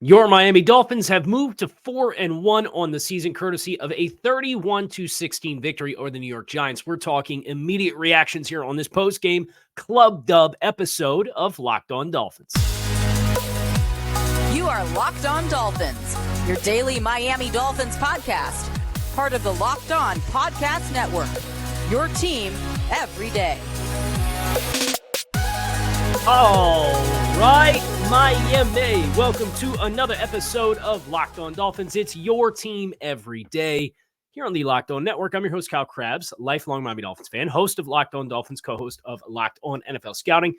Your Miami Dolphins have moved to 4-1 on the season, courtesy of a 31-16 victory over the New York Giants. We're talking immediate reactions here on this post-game Club Dub episode of Locked On Dolphins. You are Locked On Dolphins, your daily Miami Dolphins podcast, part of the Locked On Podcast Network, your team every day. All right, Miami. Welcome to another episode of Locked On Dolphins. It's your team every day here on the Locked On Network. I'm your host, Kyle Krabs, lifelong Miami Dolphins fan, host of Locked On Dolphins, co-host of Locked On NFL Scouting.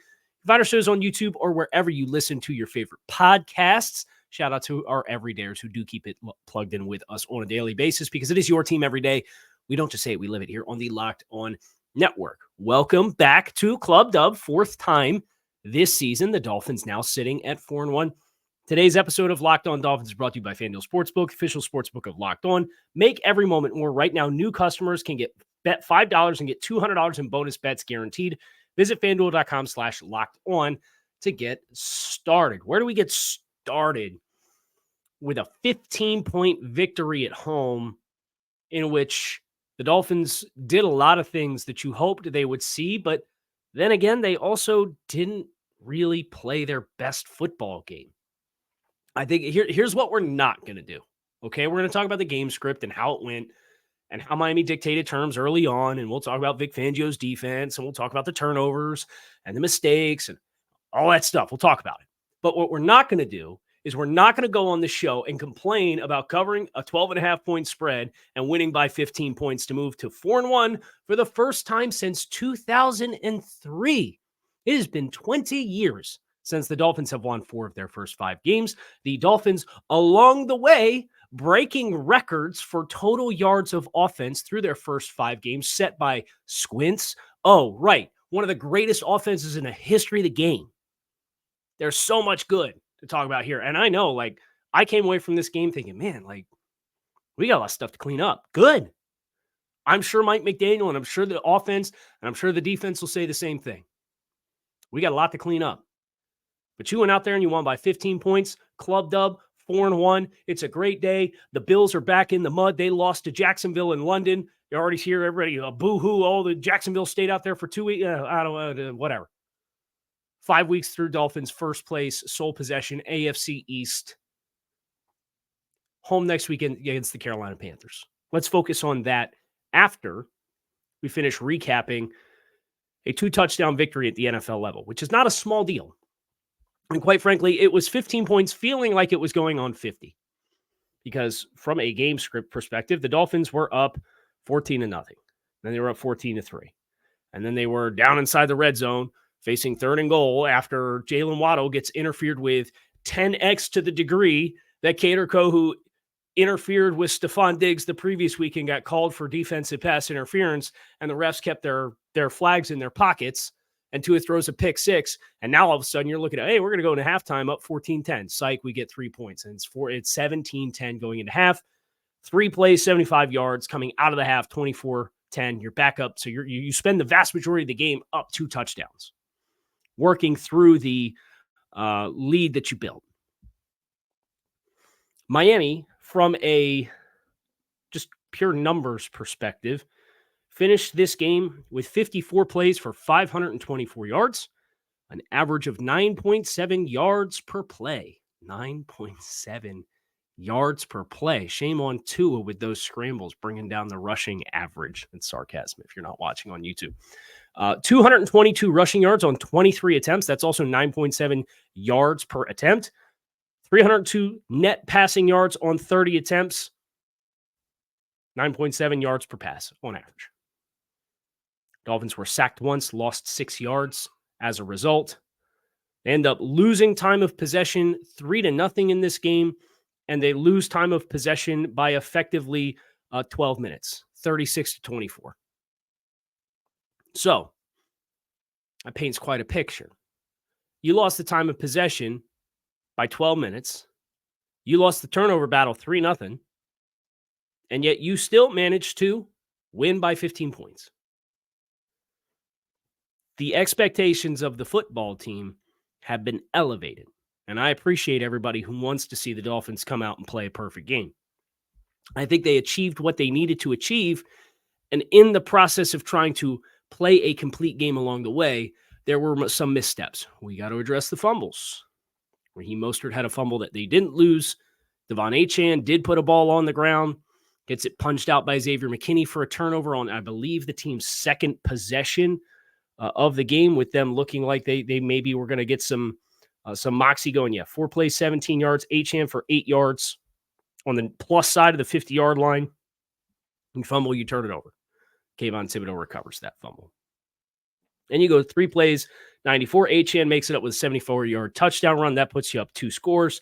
Find our shows on YouTube or wherever you listen to your favorite podcasts. Shout out to our everydayers who do keep it plugged in with us on a daily basis because it is your team every day. We don't just say it, we live it here on the Locked On Network. Welcome back to Club Dub, fourth time this season. The Dolphins now sitting at 4-1. Today's episode of Locked On Dolphins is brought to you by FanDuel Sportsbook, official sportsbook of Locked On. Make every moment more. Right now, new customers can bet $5 and get $200 in bonus bets guaranteed. Visit FanDuel.com/LockedOn to get started. Where do we get started? With a 15-point victory at home in which the Dolphins did a lot of things that you hoped they would see, but then again, they also didn't really play their best football game. I think here's what we're not going to do. Okay, we're going to talk about the game script and how it went and how Miami dictated terms early on, and we'll talk about Vic Fangio's defense, and we'll talk about the turnovers and the mistakes and all that stuff. We'll talk about it. But what we're not going to do is we're not going to go on the show and complain about covering a 12.5-point spread and winning by 15 points to move to 4-1 for the first time since 2003. It has been 20 years since the Dolphins have won 4 of their first 5 games. The Dolphins, along the way, breaking records for total yards of offense through their first 5 games set by Squints. Oh, right. One of the greatest offenses in the history of the game. There's so much good to talk about here. And I know, I came away from this game thinking, man, we got a lot of stuff to clean up. Good. I'm sure Mike McDaniel and I'm sure the offense and I'm sure the defense will say the same thing. We got a lot to clean up. But you went out there and you won by 15 points. Club dub, 4-1. It's a great day. The Bills are back in the mud. They lost to Jacksonville in London. You already hear everybody, boo-hoo, all the Jacksonville stayed out there for 2 weeks. I don't know, whatever. 5 weeks through Dolphins, first place, sole possession, AFC East. Home next weekend against the Carolina Panthers. Let's focus on that after we finish recapping a 2-touchdown victory at the NFL level, which is not a small deal. And quite frankly, it was 15 points feeling like it was going on 50. Because from a game script perspective, the Dolphins were up 14-0. Then they were up 14-3. And then they were down inside the red zone, facing 3rd and goal after Jalen Waddle gets interfered with 10x to the degree that Kader Kohou interfered with Stephon Diggs the previous week and got called for defensive pass interference, and the refs kept their flags in their pockets, and Tua throws a pick 6, and now all of a sudden you're looking at, hey, we're going to go into halftime up 14-10. Psych, we get 3 points, and it's 17-10 going into half. 3 plays, 75 yards, coming out of the half, 24-10. You're back up, so you spend the vast majority of the game up 2 touchdowns. Working through the lead that you built. Miami, from a just pure numbers perspective, finished this game with 54 plays for 524 yards, an average of 9.7 yards per play. 9.7 yards per play. Shame on Tua with those scrambles, bringing down the rushing average. That's sarcasm if you're not watching on YouTube. 222 rushing yards on 23 attempts. That's also 9.7 yards per attempt. 302 net passing yards on 30 attempts. 9.7 yards per pass on average. Dolphins were sacked once, lost 6 yards as a result. They end up losing time of possession 3-0 in this game, and they lose time of possession by effectively 12 minutes, 36-24. So, that paints quite a picture. You lost the time of possession by 12 minutes. You lost the turnover battle 3-0. And yet you still managed to win by 15 points. The expectations of the football team have been elevated. And I appreciate everybody who wants to see the Dolphins come out and play a perfect game. I think they achieved what they needed to achieve. And in the process of trying to play a complete game along the way, there were some missteps. We got to address the fumbles. Raheem Mostert had a fumble that they didn't lose. Devon Achane did put a ball on the ground, gets it punched out by Xavier McKinney for a turnover on, I believe, the team's second possession of the game, with them looking like they maybe were going to get some moxie going. Yeah, 4 plays, 17 yards, Achane for 8 yards on the plus side of the 50-yard line. You fumble, you turn it over. Kayvon Thibodeau recovers that fumble. And you go 3 plays, 94. Achane makes it up with a 74-yard touchdown run. That puts you up 2 scores.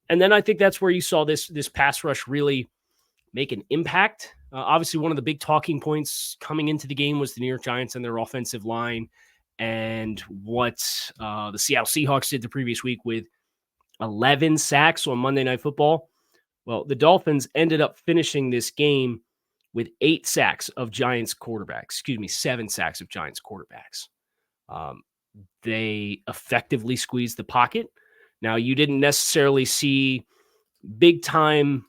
And then I think that's where you saw this pass rush really make an impact. Obviously, one of the big talking points coming into the game was the New York Giants and their offensive line, and what the Seattle Seahawks did the previous week with 11 sacks on Monday Night Football. Well, the Dolphins ended up finishing this game with 8 sacks of Giants quarterbacks. 7 sacks of Giants quarterbacks. They effectively squeezed the pocket. Now, you didn't necessarily see big-time,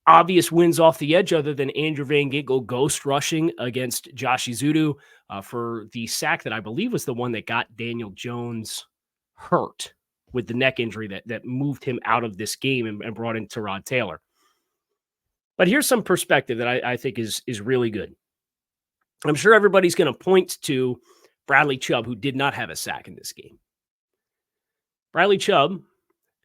obvious wins off the edge other than Andrew Van Ginkel ghost rushing against Josh Ezeudu for the sack that I believe was the one that got Daniel Jones hurt with the neck injury that moved him out of this game and brought in Tyrod Taylor. But here's some perspective that I think is really good. I'm sure everybody's going to point to Bradley Chubb, who did not have a sack in this game. Bradley Chubb,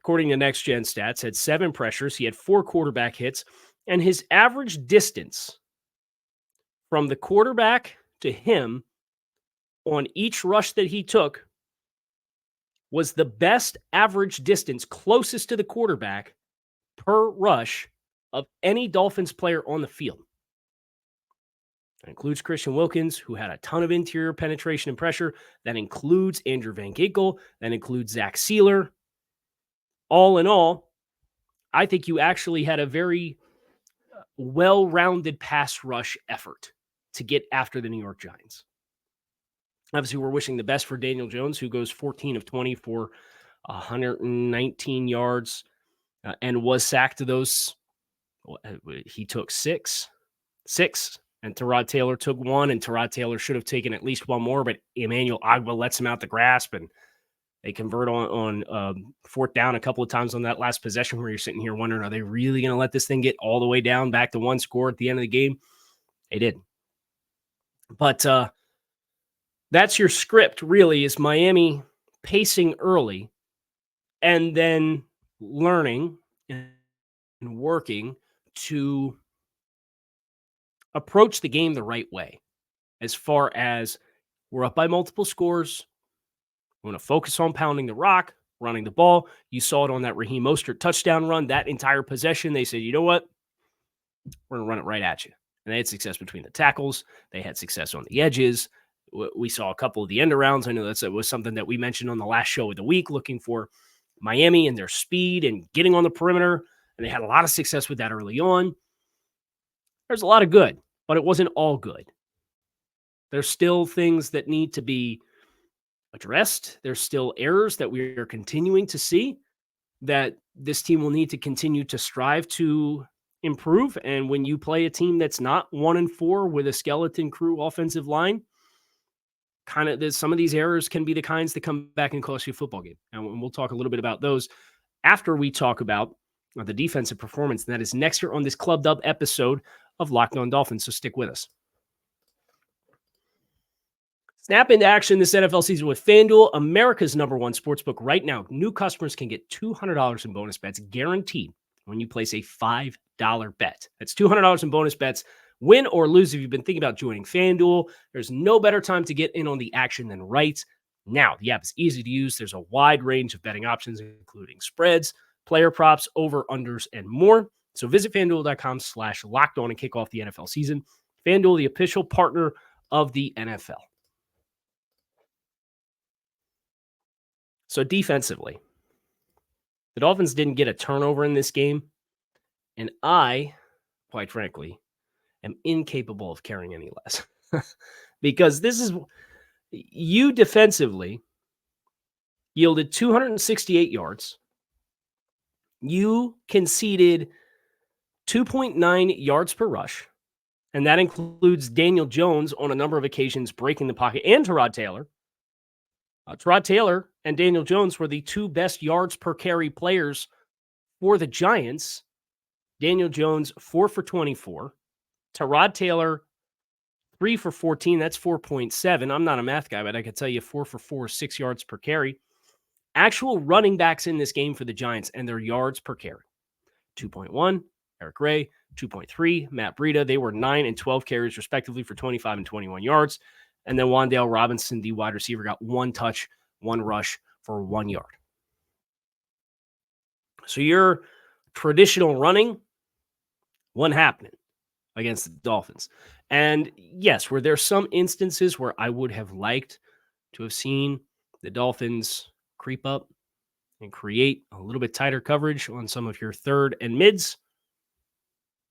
according to Next Gen Stats, had 7 pressures. He had 4 quarterback hits, and his average distance from the quarterback to him on each rush that he took was the best average distance closest to the quarterback per rush of any Dolphins player on the field. That includes Christian Wilkins, who had a ton of interior penetration and pressure. That includes Andrew Van Ginkel. That includes Zach Sealer. All in all, I think you actually had a very well-rounded pass rush effort to get after the New York Giants. Obviously, we're wishing the best for Daniel Jones, who goes 14 of 20 for 119 yards and was sacked to those. He took six, and Tyrod Taylor took 1, and Tyrod Taylor should have taken at least 1 more, but Emmanuel Ogbah lets him out the grasp, and they convert on 4th down a couple of times on that last possession where you're sitting here wondering, are they really going to let this thing get all the way down back to 1 score at the end of the game? They did. But that's your script, really, is Miami pacing early and then learning and working to approach the game the right way. As far as we're up by multiple scores, we want to focus on pounding the rock, running the ball. You saw it on that Raheem Mostert touchdown run, that entire possession. They said, you know what? We're going to run it right at you. And they had success between the tackles. They had success on the edges. We saw a couple of the end arounds. I know that was something that we mentioned on the last show of the week, looking for Miami and their speed and getting on the perimeter. And they had a lot of success with that early on. There's a lot of good, but it wasn't all good. There's still things that need to be addressed. There's still errors that we are continuing to see that this team will need to continue to strive to improve. And when you play a team that's not 1-4 with a skeleton crew offensive line, some of these errors can be the kinds that come back and cost you a football game. And we'll talk a little bit about those after we talk about the defensive performance. And that is next year on this Clubbed Up episode of Locked On Dolphins. So stick with us. Snap into action this NFL season with FanDuel, America's #1 sportsbook. Right now, new customers can get $200 in bonus bets guaranteed when you place a $5 bet. That's $200 in bonus bets. Win or lose, if you've been thinking about joining FanDuel, there's no better time to get in on the action than right now. The app is easy to use. There's a wide range of betting options, including spreads, player props, over-unders, and more. So visit FanDuel.com/lockedon and kick off the NFL season. FanDuel, the official partner of the NFL. So defensively, the Dolphins didn't get a turnover in this game, and I, quite frankly, am incapable of caring any less. Because this is, you defensively, yielded 268 yards. You conceded 2.9 yards per rush, and that includes Daniel Jones on a number of occasions breaking the pocket, and Tyrod Taylor. Tyrod Taylor and Daniel Jones were the two best yards per carry players for the Giants. Daniel Jones, 4 for 24. Tyrod Taylor, 3 for 14. That's 4.7. I'm not a math guy, but I could tell you 4 for 4, 6 yards per carry. Actual running backs in this game for the Giants and their yards per carry. 2.1, Eric Ray. 2.3, Matt Breida. They were 9 and 12 carries, respectively, for 25 and 21 yards. And then Wan'Dale Robinson, the wide receiver, got 1 touch, 1 rush for 1 yard. So your traditional running wasn't happening against the Dolphins. And yes, were there some instances where I would have liked to have seen the Dolphins creep up and create a little bit tighter coverage on some of your third and mids?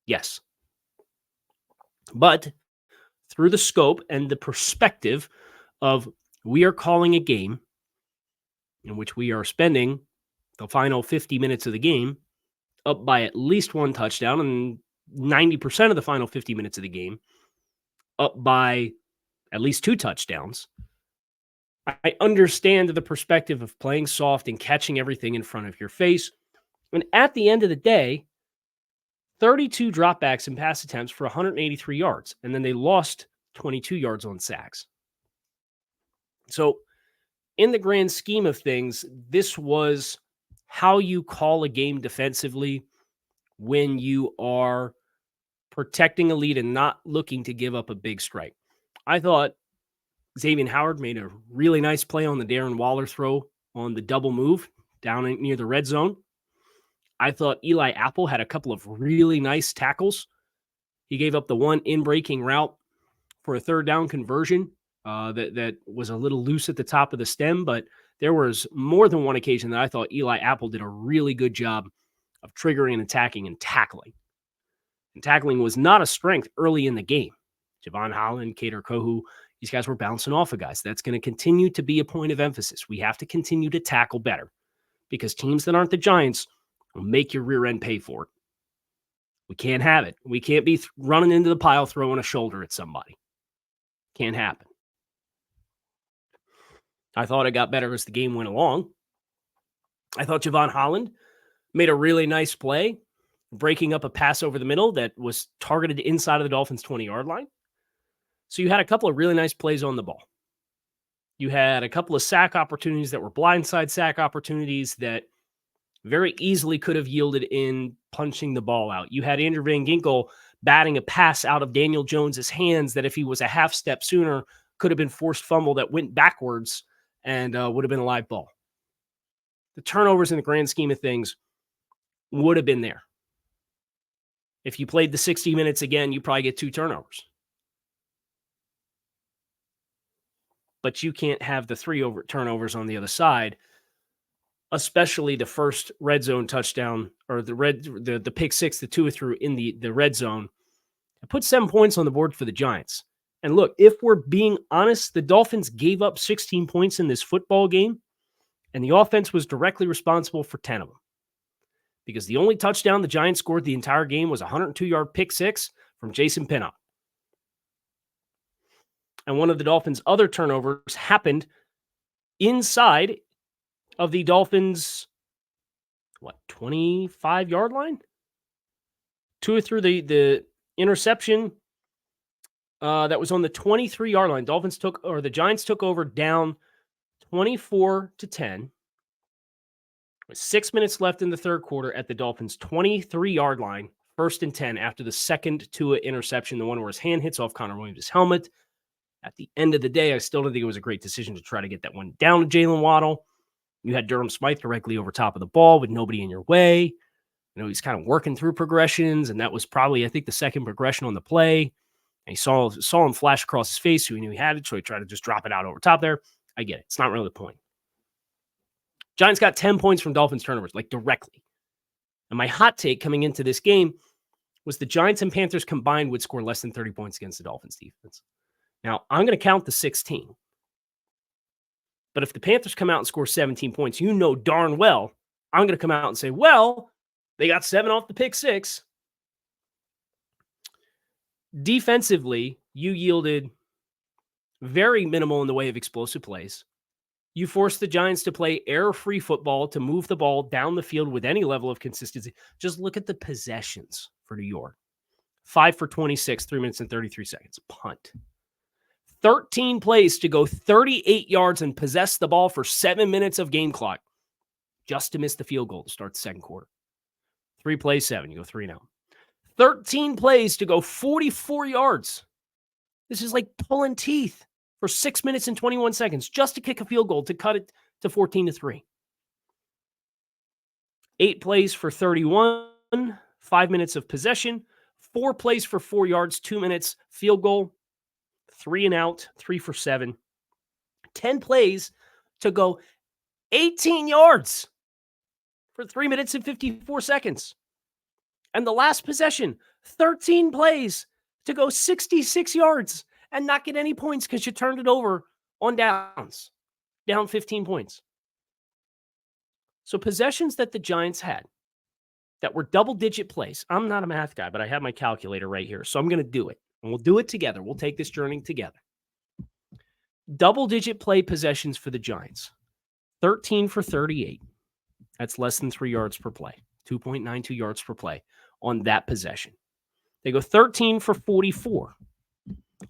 Yes. But through the scope and the perspective of we are calling a game in which we are spending the final 50 minutes of the game up by at least 1 touchdown, and 90% of the final 50 minutes of the game up by at least 2 touchdowns. I understand the perspective of playing soft and catching everything in front of your face. And at the end of the day, 32 dropbacks and pass attempts for 183 yards. And then they lost 22 yards on sacks. So in the grand scheme of things, this was how you call a game defensively when you are protecting a lead and not looking to give up a big strike. I thought Xavier Howard made a really nice play on the Darren Waller throw on the double move down near the red zone. I thought Eli Apple had a couple of really nice tackles. He gave up the one in-breaking route for a third down conversion that was a little loose at the top of the stem, but there was more than one occasion that I thought Eli Apple did a really good job of triggering and attacking and tackling. And tackling was not a strength early in the game. Javon Holland, Kader Kohu, these guys were bouncing off of guys. That's going to continue to be a point of emphasis. We have to continue to tackle better because teams that aren't the Giants will make your rear end pay for it. We can't have it. We can't be running into the pile throwing a shoulder at somebody. Can't happen. I thought it got better as the game went along. I thought Javon Holland made a really nice play, breaking up a pass over the middle that was targeted inside of the Dolphins' 20-yard line. So you had a couple of really nice plays on the ball. You had a couple of sack opportunities that were blindside sack opportunities that very easily could have yielded in punching the ball out. You had Andrew Van Ginkel batting a pass out of Daniel Jones's hands that if he was a half step sooner could have been forced fumble that went backwards and would have been a live ball. The turnovers in the grand scheme of things would have been there. If you played the 60 minutes again, you probably get 2 turnovers. But you can't have the 3 turnovers on the other side, especially the first red zone touchdown or the pick six that Tua threw in the red zone. It put 7 points on the board for the Giants. And look, if we're being honest, the Dolphins gave up 16 points in this football game, and the offense was directly responsible for 10 of them. Because the only touchdown the Giants scored the entire game was a 102-yard pick six from Jason Pinnock. And one of the Dolphins' other turnovers happened inside of the Dolphins' 25-yard line? Tua threw the interception that was on the 23-yard line. The Giants took over down 24-10. With 6 minutes left in the third quarter at the Dolphins' 23-yard line, 1st and 10 after the second Tua interception, the one where his hand hits off Connor Williams' helmet. At the end of the day, I still don't think it was a great decision to try to get that one down to Jalen Waddle. You had Durham Smythe directly over top of the ball with nobody in your way. He's kind of working through progressions, and that was probably, I think, the second progression on the play. And he saw him flash across his face, so he knew he had it, so he tried to just drop it out over top there. I get it. It's not really the point. Giants got 10 points from Dolphins turnovers, directly. And my hot take coming into this game was the Giants and Panthers combined would score less than 30 points against the Dolphins defense. Now, I'm going to count the 16. But if the Panthers come out and score 17 points, you know darn well I'm going to come out and say, well, they got 7 off the pick 6. Defensively, you yielded very minimal in the way of explosive plays. You forced the Giants to play error-free football, to move the ball down the field with any level of consistency. Just look at the possessions for New York. 5 for 26, 3 minutes and 33 seconds. Punt. 13 plays to go 38 yards and possess the ball for 7 minutes of game clock just to miss the field goal to start the second quarter. 3 plays, 7. You go 3 now. 13 plays to go 44 yards. This is like pulling teeth for 6 minutes and 21 seconds just to kick a field goal to cut it to 14-3. 8 plays for 31, 5 minutes of possession, 4 plays for 4 yards, 2 minutes, field goal, 3 and out, 3 for 7. 10 plays to go 18 yards for 3 minutes and 54 seconds. And the last possession, 13 plays to go 66 yards and not get any points because you turned it over on downs, down 15 points. So possessions that the Giants had that were double-digit plays. I'm not a math guy, but I have my calculator right here, so I'm going to do it. And we'll do it together. We'll take this journey together. Double-digit play possessions for the Giants. 13 for 38. That's less than 3 yards per play. 2.92 yards per play on that possession. They go 13 for 44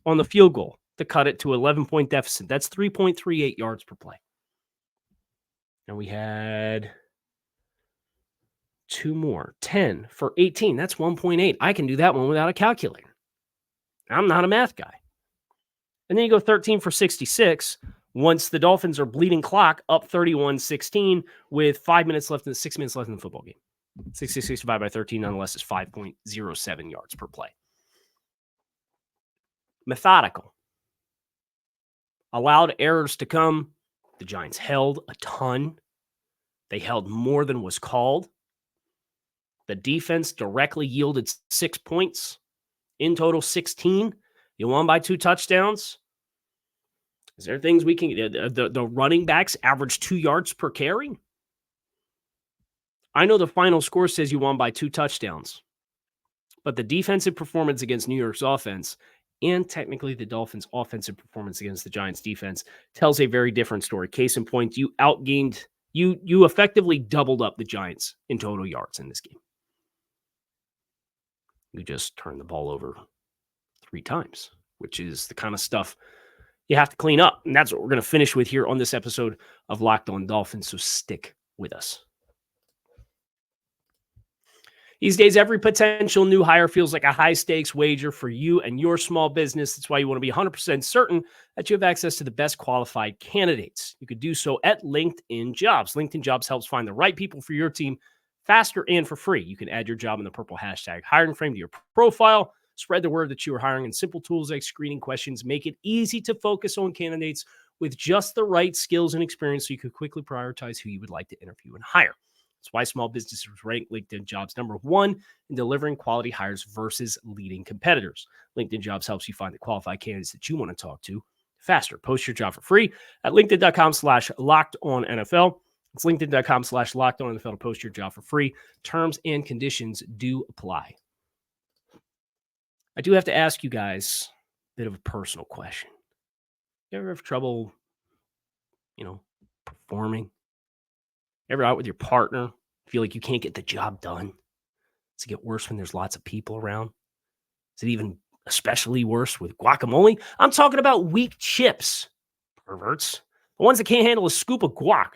on the field goal to cut it to 11-point deficit. That's 3.38 yards per play. And we had 2 more. 10 for 18. That's 1.8. I can do that one without a calculator. I'm not a math guy. And then you go 13 for 66 once the Dolphins are bleeding clock up 31-16 with 5 minutes left and 6 minutes left in the football game. 66 divided by 13 nonetheless is 5.07 yards per play. Methodical. Allowed errors to come. The Giants held a ton. They held more than was called. The defense directly yielded 6 points. In total, 16. You won by 2 touchdowns. Is there things we can... The running backs average 2 yards per carry? I know the final score says you won by 2 touchdowns. But the defensive performance against New York's offense and technically the Dolphins' offensive performance against the Giants' defense tells a very different story. Case in point, you outgained... You effectively doubled up the Giants in total yards in this game. You just turned the ball over 3 times, which is the kind of stuff you have to clean up. And that's what we're going to finish with here on this episode of Locked On Dolphins. So stick with us. These days, every potential new hire feels like a high-stakes wager for you and your small business. That's why you want to be 100% certain that you have access to the best qualified candidates. You could do so at LinkedIn Jobs. LinkedIn Jobs helps find the right people for your team faster and for free. You can add your job in the purple hashtag hiring frame to your profile, spread the word that you are hiring, and simple tools like screening questions make it easy to focus on candidates with just the right skills and experience so you could quickly prioritize who you would like to interview and hire. That's why small businesses rank LinkedIn Jobs number 1 in delivering quality hires versus leading competitors. LinkedIn Jobs helps you find the qualified candidates that you want to talk to faster. Post your job for free at linkedin.com/lockedonnfl. It's linkedin.com/lockedonnfl to post your job for free. Terms and conditions do apply. I do have to ask you guys a bit of a personal question. You ever have trouble, performing? Ever out with your partner, feel like you can't get the job done? Does it get worse when there's lots of people around? Is it even especially worse with guacamole? I'm talking about weak chips, perverts. The ones that can't handle a scoop of guac.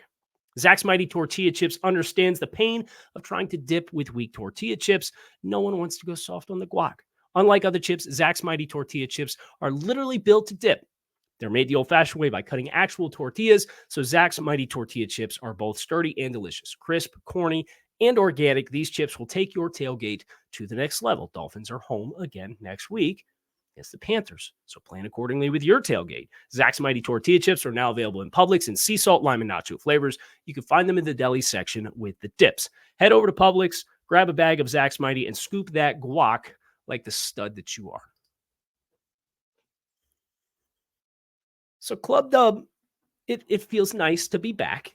Zach's Mighty Tortilla Chips understands the pain of trying to dip with weak tortilla chips. No one wants to go soft on the guac. Unlike other chips, Zach's Mighty Tortilla Chips are literally built to dip. They're made the old-fashioned way by cutting actual tortillas, so Zach's Mighty Tortilla Chips are both sturdy and delicious. Crisp, corny, and organic, these chips will take your tailgate to the next level. Dolphins are home again next week against the Panthers, so plan accordingly with your tailgate. Zach's Mighty Tortilla Chips are now available in Publix in sea salt, lime, and nacho flavors. You can find them in the deli section with the dips. Head over to Publix, grab a bag of Zach's Mighty, and scoop that guac like the stud that you are. So Club Dub it feels nice to be back.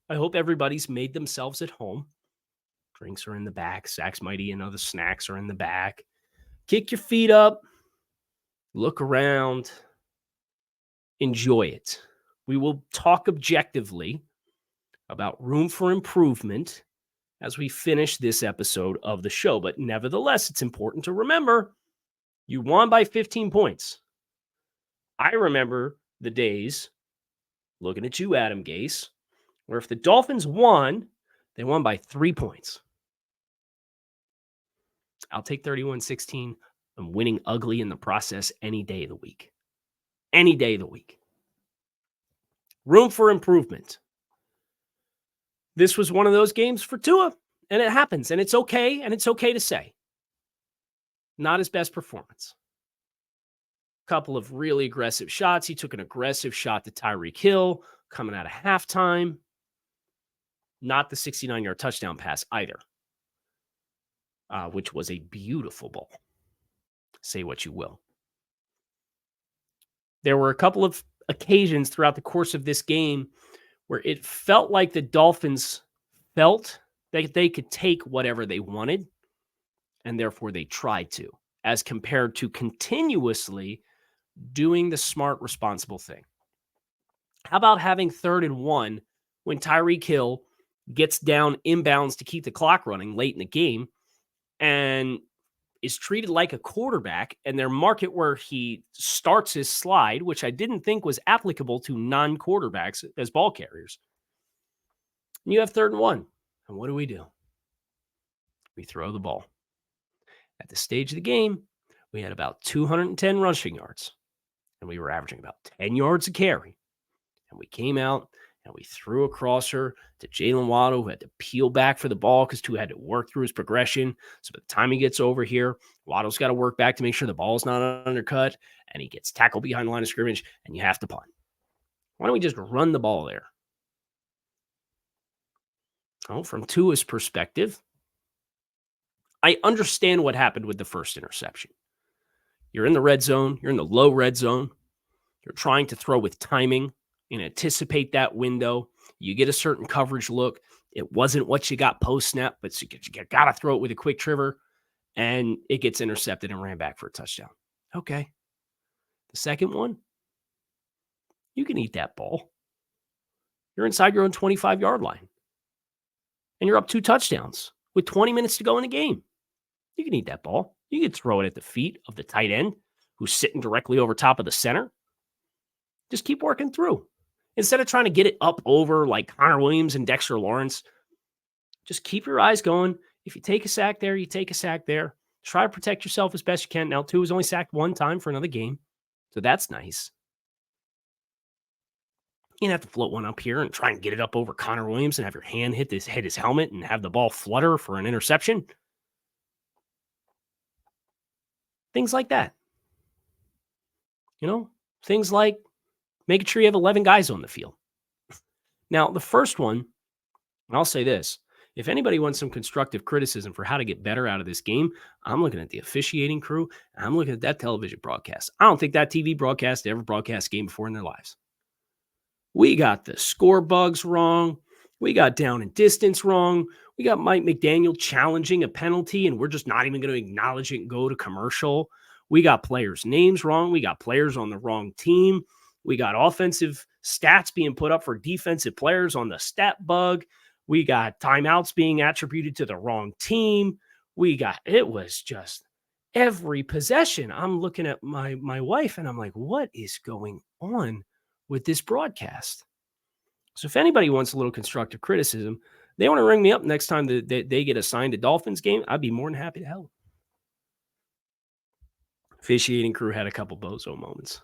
I hope everybody's made themselves at home. Drinks are in the back. Zach's Mighty and other snacks are in the back. Kick your feet up. Look around. Enjoy it. We will talk objectively about room for improvement as we finish this episode of the show. But nevertheless, it's important to remember you won by 15 points. I remember the days, looking at you, Adam Gase, where if the Dolphins won, they won by 3 points. I'll take 31-16. I'm winning ugly in the process any day of the week. Any day of the week. Room for improvement. This was one of those games for Tua, and it happens, and it's okay to say. Not his best performance. Couple of really aggressive shots. He took an aggressive shot to Tyreek Hill coming out of halftime. Not the 69-yard touchdown pass either, which was a beautiful ball. Say what you will. There were a couple of occasions throughout the course of this game where it felt like the Dolphins felt that they could take whatever they wanted, and therefore they tried to, as compared to continuously doing the smart, responsible thing. How about having 3rd and 1 when Tyreek Hill gets down inbounds to keep the clock running late in the game and is treated like a quarterback, and their market where he starts his slide, which I didn't think was applicable to non-quarterbacks as ball carriers. And you have 3rd and 1. And what do? We throw the ball. At the stage of the game, we had about 210 rushing yards, and we were averaging about 10 yards a carry. And we came out and we threw a crosser to Jalen Waddle, who had to peel back for the ball because Tua had to work through his progression. So by the time he gets over here, Waddle's got to work back to make sure the ball's not undercut, and he gets tackled behind the line of scrimmage, and you have to punt. Why don't we just run the ball there? Oh, from Tua's perspective, I understand what happened with the first interception. You're in the red zone. You're in the low red zone. You're trying to throw with timing and anticipate that window. You get a certain coverage look. It wasn't what you got post-snap, but you got to throw it with a quick trigger, and it gets intercepted and ran back for a touchdown. Okay. The second one, you can eat that ball. You're inside your own 25-yard line, and you're up 2 touchdowns with 20 minutes to go in the game. You can eat that ball. You can throw it at the feet of the tight end who's sitting directly over top of the center. Just keep working through. Instead of trying to get it up over like Connor Williams and Dexter Lawrence, just keep your eyes going. If you take a sack there, you take a sack there. Try to protect yourself as best you can. Now, Tua was only sacked 1 time for another game, so that's nice. You don't have to float one up here and try and get it up over Connor Williams and have your hand hit his helmet and have the ball flutter for an interception. Things like that. Things like making sure you have 11 guys on the field. Now, the first one, and I'll say this, if anybody wants some constructive criticism for how to get better out of this game, I'm looking at the officiating crew, and I'm looking at that television broadcast. I don't think that TV broadcast ever broadcast a game before in their lives. We got the score bugs wrong. We got down and distance wrong. We got Mike McDaniel challenging a penalty, and we're just not even going to acknowledge it and go to commercial. We got players' names wrong. We got players on the wrong team. We got offensive stats being put up for defensive players on the stat bug. We got timeouts being attributed to the wrong team. It was just every possession. I'm looking at my wife, and I'm like, what is going on with this broadcast? So if anybody wants a little constructive criticism, they want to ring me up next time that they get assigned a Dolphins game, I'd be more than happy to help. Officiating crew had a couple bozo moments.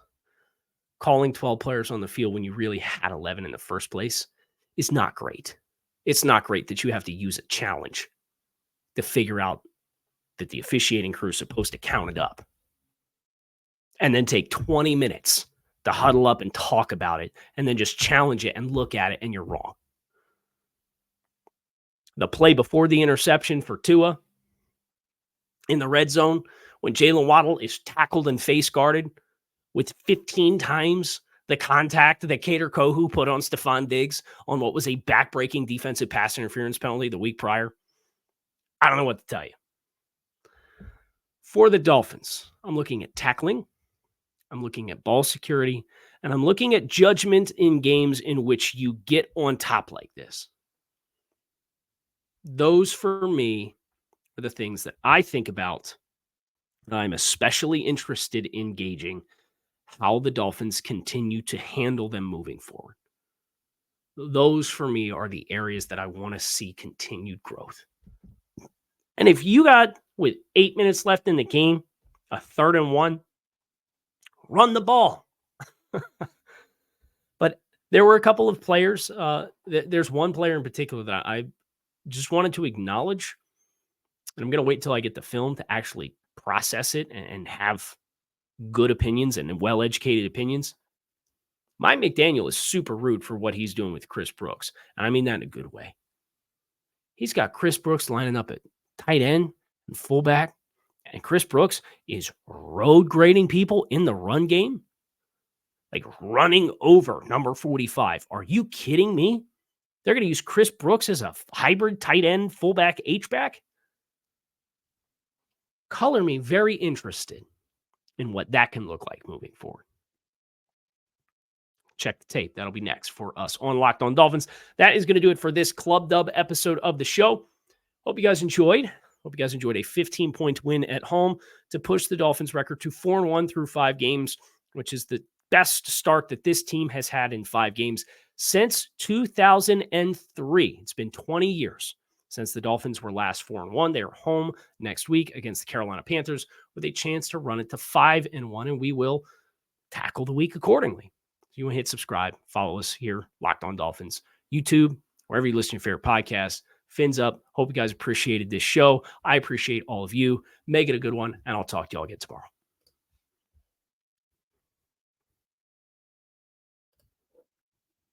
Calling 12 players on the field when you really had 11 in the first place is not great. It's not great that you have to use a challenge to figure out that the officiating crew is supposed to count it up. And then take 20 minutes to huddle up and talk about it, and then just challenge it and look at it, and you're wrong. The play before the interception for Tua in the red zone, when Jalen Waddle is tackled and face guarded with 15 times the contact that Kader Kohu put on Stephon Diggs on what was a backbreaking defensive pass interference penalty the week prior. I don't know what to tell you. For the Dolphins, I'm looking at tackling, I'm looking at ball security, and I'm looking at judgment in games in which you get on top like this. Those, for me, are the things that I think about. I'm especially interested in gauging how the Dolphins continue to handle them moving forward. Those, for me, are the areas that I want to see continued growth. And if you got, with 8 minutes left in the game, a 3rd and 1, run the ball. But there were a couple of players. There's one player in particular that I just wanted to acknowledge. And I'm going to wait till I get the film to actually process it and have good opinions and well-educated opinions. Mike McDaniel is super rude for what he's doing with Chris Brooks. And I mean that in a good way. He's got Chris Brooks lining up at tight end and fullback. And Chris Brooks is road grading people in the run game. Like running over number 45. Are you kidding me? They're going to use Chris Brooks as a hybrid tight end, fullback, H-back? Color me very interested in what that can look like moving forward. Check the tape. That'll be next for us on Locked On Dolphins. That is going to do it for this Club Dub episode of the show. Hope you guys enjoyed. Hope you guys enjoyed a 15-point win at home to push the Dolphins record to 4-1 through 5 games, which is the best start that this team has had in 5 games since 2003. It's been 20 years since the Dolphins were last 4-1. They are home next week against the Carolina Panthers with a chance to run it to 5-1, and we will tackle the week accordingly. If you want to hit subscribe, follow us here, Locked On Dolphins, YouTube, wherever you listen to your favorite podcast. Fins up. Hope you guys appreciated this show. I appreciate all of you. Make it a good one, and I'll talk to y'all again tomorrow.